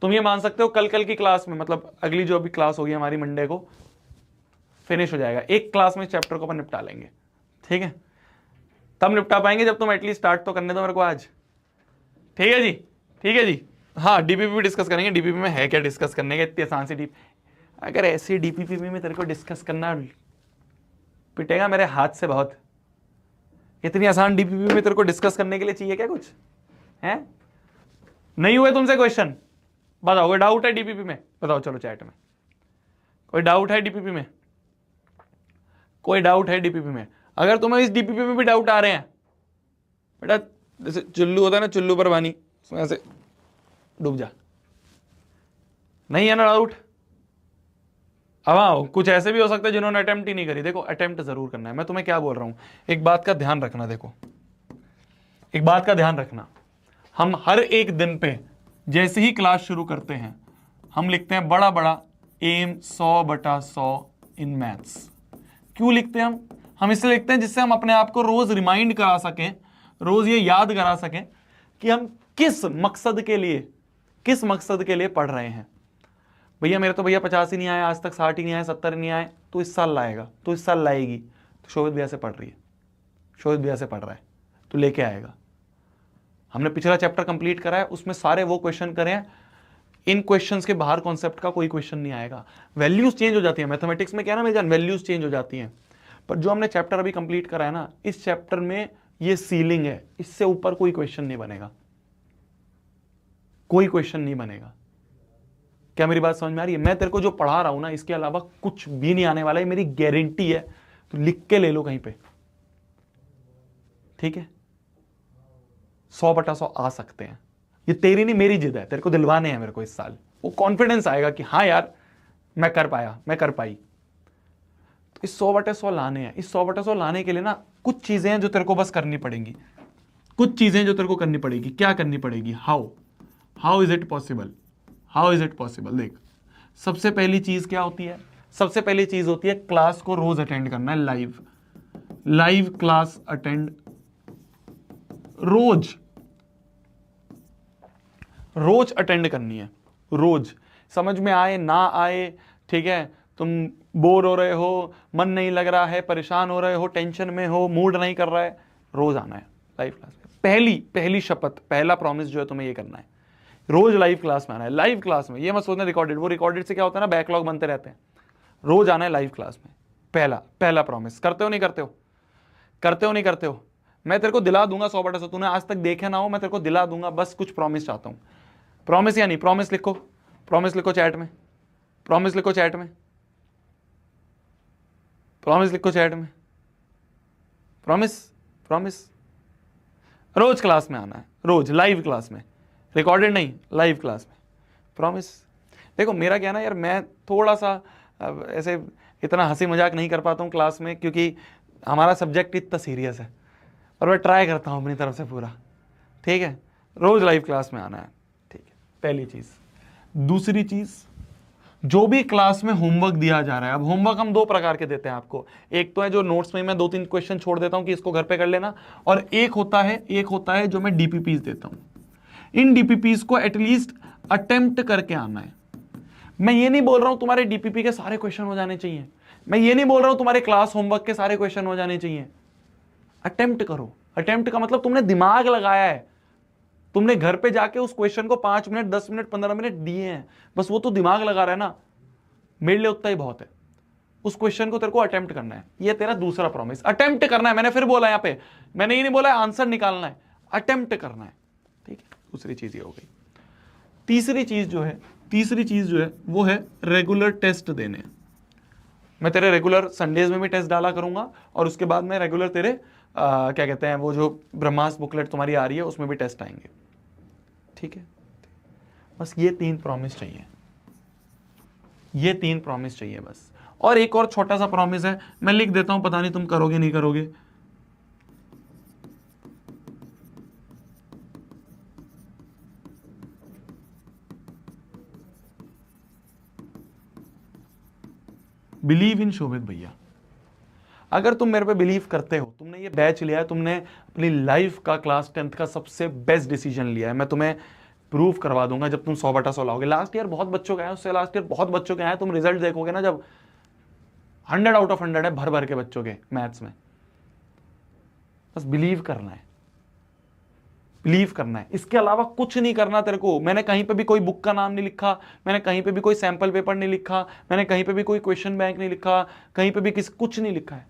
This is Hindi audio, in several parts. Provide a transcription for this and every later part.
तुम ये मान सकते हो कल कल की क्लास में, मतलब अगली जो अभी क्लास होगी हमारी मंडे को, फिनिश हो जाएगा, एक क्लास में चैप्टर को अपन निपटा लेंगे, ठीक है। तब निपटा पाएंगे जब तुम एटलीस्ट स्टार्ट तो करने दो मेरे को आज, ठीक है जी, ठीक है जी। हाँ डीपीपी भी डिस्कस करेंगे, डीपीपी में है क्या डिस्कस करने का, इतनी आसान सी डीप, अगर ऐसी डीपीपी में तेरे को डिस्कस करना, पिटेगा मेरे हाथ से बहुत। इतनी आसान डीपीपी में तेरे को डिस्कस करने के लिए चाहिए क्या कुछ है? नहीं हुए तुमसे क्वेश्चन, बताओ कोई डाउट है डीपीपी में, बताओ चलो चैट में, कोई डाउट है डीपीपी में, कोई डाउट है डीपीपी में? अगर तुम्हें इस डीपीपी में भी डाउट आ रहे हैं बेटा, जैसे चुल्लू होता है ना, चुल्लू पर पानी, उसमें ऐसे डूब जा, नहीं है ना डाउट? अब हाँ कुछ ऐसे भी हो सकता है जिन्होंने अटेम्प्ट ही नहीं करी, देखो अटेम्प्ट जरूर करना है। मैं तुम्हें क्या बोल रहा हूं, एक बात का ध्यान रखना, देखो एक बात का ध्यान रखना, हम हर एक दिन पे जैसे ही क्लास शुरू करते हैं हम लिखते हैं बड़ा बड़ा एम 100/100 इन मैथ्स। क्यों लिखते हैं हम इसलिए लिखते हैं जिससे हम अपने आप को रोज रिमाइंड करा सकें, रोज ये याद करा सकें कि हम किस मकसद के लिए पढ़ रहे हैं। भैया मेरे तो भैया 50 ही नहीं आए आज तक, 60 ही नहीं आए, 70 ही नहीं आए, तो इस साल लाएगा, तो इस साल लाएगी, तो शोभित भैया से पढ़ रही है, शोभित भैया से पढ़ रहा है, तो लेके आएगा। हमने पिछला चैप्टर कंप्लीट करा है, उसमें सारे वो क्वेश्चन करे हैं, इन क्वेश्चंस के बाहर कॉन्सेप्ट का कोई क्वेश्चन नहीं आएगा। वैल्यूज चेंज हो जाती है मैथमेटिक्स में, क्या ना मेरी जान, वैल्यूज चेंज हो जाती हैं, पर जो हमने चैप्टर अभी कंप्लीट करा है ना, इस चैप्टर में ये सीलिंग है, इससे ऊपर कोई क्वेश्चन नहीं बनेगा, कोई क्वेश्चन नहीं बनेगा। क्या मेरी बात समझ में आ रही है? मैं तेरे को जो पढ़ा रहा हूं ना, इसके अलावा कुछ भी नहीं आने वाला है, मेरी गारंटी है, तो लिख के ले लो कहीं पे, ठीक है। 100/100 आ सकते हैं, ये तेरी नहीं मेरी जिद है, तेरे को दिलवाने हैं मेरे को इस साल, वो कॉन्फिडेंस आएगा कि हाँ यार मैं कर पाया, मैं कर पाई। तो इस 100/100 लाने हैं, इस 100/100 लाने के लिए ना कुछ चीजें हैं जो तेरे को बस करनी पड़ेंगी, कुछ चीजें जो तेरे को करनी पड़ेगी। क्या करनी पड़ेगी? How is it possible, how is it possible? देख, सबसे पहली चीज क्या होती है? सबसे पहली चीज होती है क्लास को रोज अटेंड करना है, लाइव क्लास अटेंड रोज अटेंड करनी है, रोज, समझ में आए ना आए, ठीक है। तुम बोर हो रहे हो, मन नहीं लग रहा है, परेशान हो रहे हो, टेंशन में हो, मूड नहीं कर रहा है, रोज आना है लाइव क्लास में। पहली शपथ, पहला प्रॉमिस जो है तुम्हें ये करना है, रोज लाइव क्लास में आना है। लाइव क्लास में ये मत सोचना रिकॉर्डेड, वो रिकॉर्डेड से क्या होता है ना, बैकलॉग बनते रहते हैं। रोज आना है लाइव क्लास में, पहला प्रॉमिस। करते हो नहीं करते हो? करते हो नहीं करते हो? मैं तेरे को दिला दूंगा 100/100, तूने आज तक देखे ना हो, मैं तेरे को दिला दूंगा, बस कुछ प्रॉमिस चाहता हूं। प्रॉमिस या नहीं? प्रॉमिस लिखो, प्रॉमिस लिखो चैट में, प्रॉमिस लिखो चैट में, प्रॉमिस लिखो चैट में, प्रॉमिस, प्रॉमिस। रोज क्लास में आना है, रोज लाइव क्लास में, रिकॉर्डेड नहीं, लाइव क्लास में, प्रॉमिस। देखो मेरा क्या ना यार, मैं थोड़ा सा ऐसे इतना हंसी मजाक नहीं कर पाता हूँ क्लास में, क्योंकि हमारा सब्जेक्ट इतना सीरियस है, और मैं ट्राई करता हूँ अपनी तरफ से पूरा, ठीक है। रोज लाइव क्लास में आना है, ठीक है, पहली चीज। दूसरी चीज, जो भी क्लास में होमवर्क दिया जा रहा है, अब होमवर्क हम दो प्रकार के देते हैं आपको, एक तो है जो नोट्स में मैं 2-3 क्वेश्चन छोड़ देता हूं कि इसको घर पे कर लेना, और एक होता है जो मैं डीपीपीज देता हूं। इन डीपीपीज को एटलीस्ट अटेम्प्ट करके आना है। मैं ये नहीं बोल रहा हूं तुम्हारे डीपीपी के सारे क्वेश्चन हो जाने चाहिए, मैं ये नहीं बोल रहा हूं तुम्हारे क्लास होमवर्क के सारे क्वेश्चन हो जाने चाहिए। अटेम्प्ट करो। अटेम्प्ट का मतलब तुमने दिमाग लगाया है, तुमने घर पे जाके उस क्वेश्चन को 5 मिनट 10 मिनट 15 मिनट दिए हैं, बस वो तो दिमाग लगा रहा है ना, मेरे लिए उतना ही बहुत है। उस क्वेश्चन को तेरे को अटेम्प्ट करना है, ये तेरा दूसरा प्रॉमिस, अटेम्प्ट करना है। मैंने फिर बोला यहां पे, मैंने ये नहीं बोला आंसर निकालना है, अटेम्प्ट करना है, ठीक है। दूसरी चीज ये हो गई। तीसरी चीज जो है वो है रेगुलर टेस्ट देने। मैं तेरे रेगुलर संडेज में भी टेस्ट डाला करूंगा, और उसके बाद में रेगुलर तेरे क्या कहते हैं, वो जो ब्रह्मास्त्र बुकलेट तुम्हारी आ रही है उसमें भी टेस्ट आएंगे, ठीक है। बस ये 3 प्रॉमिस चाहिए, ये 3 प्रॉमिस चाहिए बस। और एक और छोटा सा प्रॉमिस है, मैं लिख देता हूं, पता नहीं तुम करोगे नहीं करोगे। बिलीव इन शोभित भैया। अगर तुम मेरे पे बिलीव करते हो, तुमने ये बैच लिया है, तुमने अपनी लाइफ का क्लास 10th का सबसे बेस्ट डिसीजन लिया है, मैं तुम्हें प्रूव करवा दूंगा जब तुम 100/100 लाओगे। लास्ट ईयर बहुत बच्चों के आए, उससे लास्ट ईयर बहुत बच्चों के आए, तुम रिजल्ट देखोगे ना जब 100 आउट ऑफ 100 है भर भर के बच्चों के मैथ्स में। बस बिलीव करना है, बिलीव करना है, इसके अलावा कुछ नहीं करना तेरे को। मैंने कहीं पे भी कोई बुक का नाम नहीं लिखा, मैंने कहीं पे भी कोई सैंपल पेपर नहीं लिखा, मैंने कहीं पे भी कोई क्वेश्चन बैंक नहीं लिखा, कहीं पे भी कुछ नहीं लिखा है।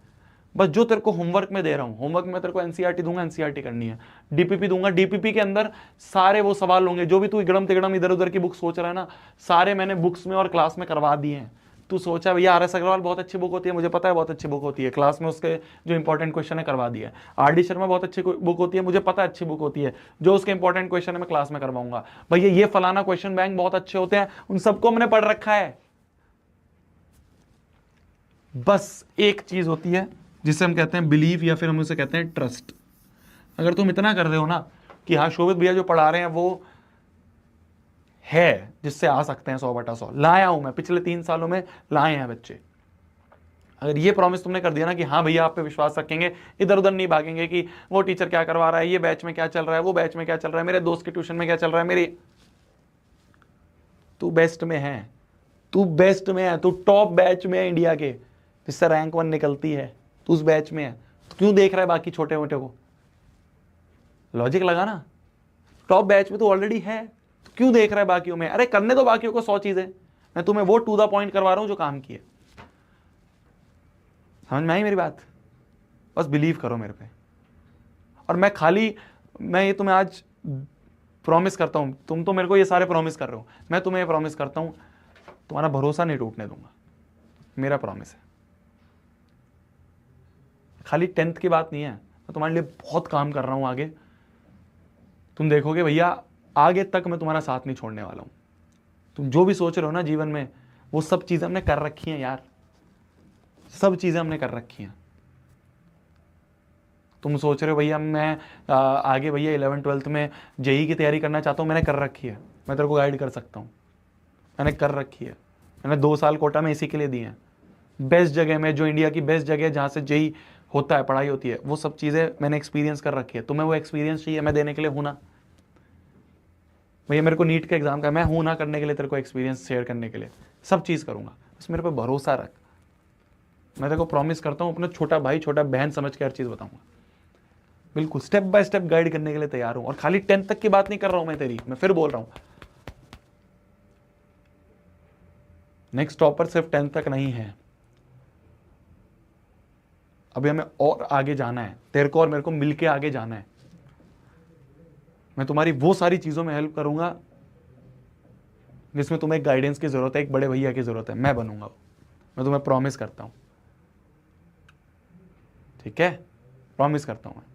बस जो तेरे को होमवर्क में दे रहा हूं, होमवर्क में तेरे को एनसीईआरटी दूंगा, एनसीईआरटी करनी है। डीपीपी दूंगा, डीपीपी के अंदर सारे वो सवाल होंगे जो भी तू इगड़म तिगड़म इधर उधर की बुक सोच रहा है ना, सारे मैंने बुक्स में और क्लास में करवा दिए हैं। तू सोचा भैया आर एस अग्रवाल बहुत अच्छी बुक होती है, मुझे पता है बहुत अच्छी बुक होती है, क्लास में उसके जो इंपॉर्टेंट क्वेश्चन है करवा दिया है। आर डी शर्मा बहुत अच्छी बुक होती है, मुझे पता है अच्छी बुक होती है, जो उसके इंपॉर्टेंट क्वेश्चन है मैं क्लास में करवाऊंगा। भैया ये फलाना क्वेश्चन बैंक बहुत अच्छे होते हैं, उन सबको मैंने पढ़ रखा है। बस एक चीज होती है जिसे हम कहते हैं बिलीव, या फिर हम उसे कहते हैं ट्रस्ट। अगर तुम इतना कर रहे हो ना कि हाँ शोभित भैया जो पढ़ा रहे हैं वो है जिससे आ सकते हैं 100/100, लाया हूं मैं पिछले 3 सालों में, लाए हैं बच्चे। अगर ये प्रॉमिस तुमने कर दिया ना कि हाँ भैया आप पे विश्वास रखेंगे, इधर उधर नहीं भागेंगे कि वो टीचर क्या करवा रहा है, ये बैच में क्या चल रहा है, वो बैच में क्या चल रहा है, मेरे दोस्त के ट्यूशन में क्या चल रहा है, मेरी, तू बेस्ट में है, तू बेस्ट में है, तू टॉप बैच में है इंडिया के, जिससे रैंक 1 निकलती है, तू उस बैच में है। तो क्यों देख रहा है बाकी छोटे मोटे को? लॉजिक लगा ना, टॉप बैच में तो ऑलरेडी है, तो क्यों देख रहा है बाकियों में? अरे करने दो बाकियों को 100 चीजें, मैं तुम्हें वो टू द पॉइंट करवा रहा हूं जो काम की है। समझ में आई मेरी बात? बस बिलीव करो मेरे पे। और मैं ये तुम्हें आज प्रॉमिस करता हूं, तुम तो मेरे को ये सारे प्रॉमिस कर रहे हो, मैं तुम्हें ये प्रॉमिस करता हूं तुम्हारा भरोसा नहीं टूटने दूंगा, मेरा प्रॉमिस है। खाली 10th की बात नहीं है, मैं तुम्हारे लिए बहुत काम कर रहा हूं आगे। तुम देखोगे भैया आगे तक मैं तुम्हारा साथ नहीं छोड़ने वाला हूं। तुम जो भी सोच रहे हो ना जीवन में, वो सब चीजें हमने कर रखी हैं यार, सब चीजें हमने कर रखी हैं। तुम सोच रहे हो भैया मैं आगे भैया 11th-12th में जेई की तैयारी करना चाहता हूं, मैंने कर रखी है, मैं तेरे को गाइड कर सकता हूं, मैंने कर रखी है। मैंने 2 साल कोटा में इसी के लिए दिए हैं, बेस्ट जगह में, जो इंडिया की बेस्ट जगह है जहां से जेई होता है, पढ़ाई होती है, वो सब चीजें मैंने एक्सपीरियंस कर रखी है। तुम्हें वो एक्सपीरियंस चाहिए, मैं देने के लिए हूं ना भैया। मेरे को नीट का एग्जाम का, मैं हूं ना करने के लिए, तेरे को एक्सपीरियंस शेयर करने के लिए, सब चीज करूंगा। बस मेरे पे भरोसा रख, मैं तेरे को प्रॉमिस करता हूं, अपना छोटा भाई छोटा बहन समझ के हर चीज बताऊंगा, बिल्कुल स्टेप बाय स्टेप गाइड करने के लिए तैयार हूं। और खाली 10th तक की बात नहीं कर रहा हूं मैं तेरी, मैं फिर बोल रहा हूं, नेक्स्ट टॉपर सिर्फ 10th तक नहीं है, अभी हमें और आगे जाना है, तेरे को और मेरे को मिलके आगे जाना है। मैं तुम्हारी वो सारी चीजों में हेल्प करूंगा जिसमें तुम्हें गाइडेंस की जरूरत है, एक बड़े भैया की जरूरत है, मैं बनूंगा वो, मैं तुम्हें प्रॉमिस करता हूं, ठीक है? प्रॉमिस करता हूं मैं।